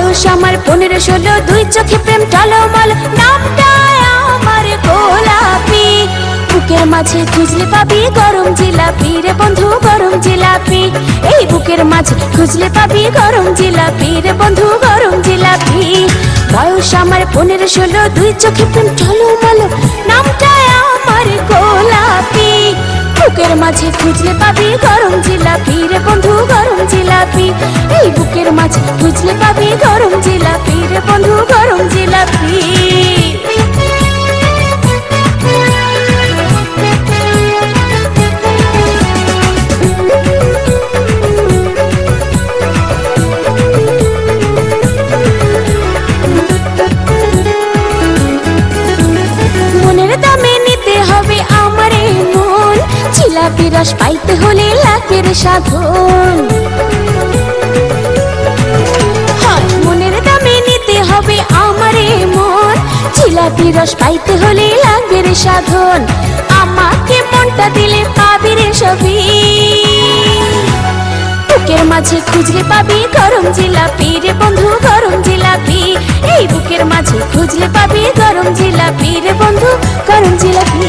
বয়স আমার 15-16, দুই চোখে প্রেম টলমল, নামটা আমার গোলাপি। বুকের মাঝে খুঁজলে পাবি গরম জিলাপি রে বন্ধু, গরম জিলাপি। এই বুকের মাঝে খুঁজলে পাবি গরম জিলাপি রে বন্ধু, গরম জিলাপি। বয়স আমার 15-16, দুই চোখে প্রেম টলমল, নামটা আমার গোলাপি। বুকের মাঝে খুঁজলে পাবি গরম জিলাপি রে বন্ধু, গরম জিলাপি। এই বুকের মাঝে খুঁজলে পাবি গরম জিলাপি রে বন্ধু, গরম জিলাপি। মনের দামে নিতে হবে আমার মন, জিলাপি রস পাইতে হলে লাগবে রে সাধন। মনের দামে নিতে হবে আমার মন, জিলাপি রস পাইতে হলে লাগবে রে সাধন। আমাকে মনটা দিলে পাবি রে সবই, বুকের মাঝে খুঁজলে পাবি গরম জিলাপি রে বন্ধু, গরম জিলাপি। এই বুকের মাঝে খুঁজলে পাবি গরম জিলাপি রে বন্ধু, গরম জিলাপি।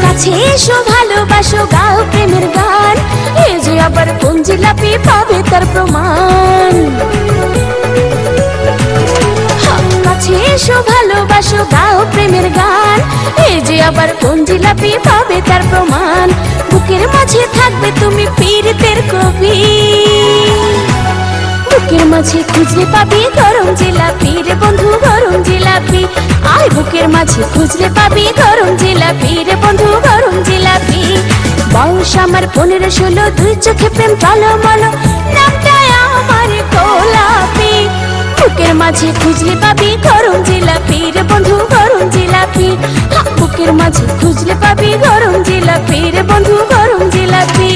কাছে এসো ভালোবাসো, গাও প্রেমের গান, এ যে আবার কোন জিলাপি পাবে তার প্রমাণ। কাছে এসো ভালোবাসো, গাও প্রেমের গান, এ যে আবার কোন জিলাপি পাবে তার প্রমাণ। বুকের মাঝে থাকবে তুমি পীড়িতের কবি, বুকের মাঝে খুঁজলে পাবি গরম জিলাপি রে বন্ধু, গরম জিলাপি। আয় বুকের মাঝে খুঁজলে পাবি গরম জিলাপি রে বন্ধু, গরম জিলাপি। বয়স আমার 15-16, দুই চোখে প্রেম টলমল, নামটা আমার গোলাপি। বুকের মাঝে খুঁজলে পাবি গরম জিলাপি রে বন্ধু, গরম জিলাপি। বুকের মাঝে খুঁজলে পাবি গরম জিলাপি রে বন্ধু, গরম জিলাপি।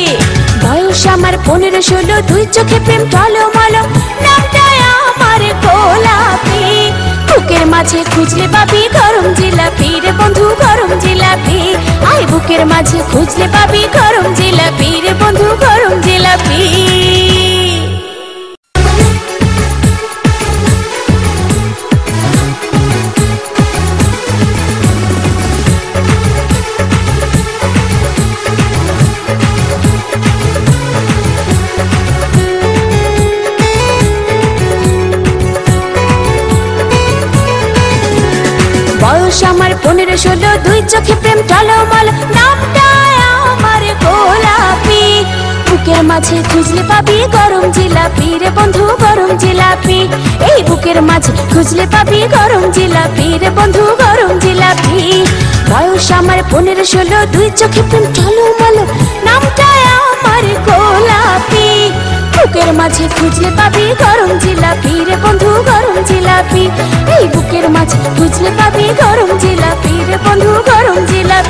বয়স আমার 15-16, দুই চোখে প্রেম টলমল, নামটা আমার গোলাপি। বুকের মাঝে খুঁজলে পাবি গরম জিলাপি রে বন্ধু, গরম জিলাপি। আয় বুকের মাঝে খুঁজলে পাবি গরম জিলাপি রে বন্ধু, গরম জিলাপি। বয়স আমার 15-16, দুই চোখে প্রেম টলমল, নামটা আমার গোলাপি। বুকের মাঝে খুঁজলে পাবি গরম জিলাপি রে বন্ধু, গরম জিলাপি। এই বুকের মাঝে খুঁজলে পাবি গরম জিলাপি রে বন্ধু, গরম জিলাপি। বয়স আমার 15-16, দুই চোখে প্রেম টলমল, নামটা আমার গোলাপি। বুকের মাঝে খুঁজলে পাবি গরম জিলাপি রে বন্ধু, গরম জিলাপি। এই বুকের মাঝে খুঁজলে পাবি গরম জিলাপি রে বন্ধু, গরম জিলাপি।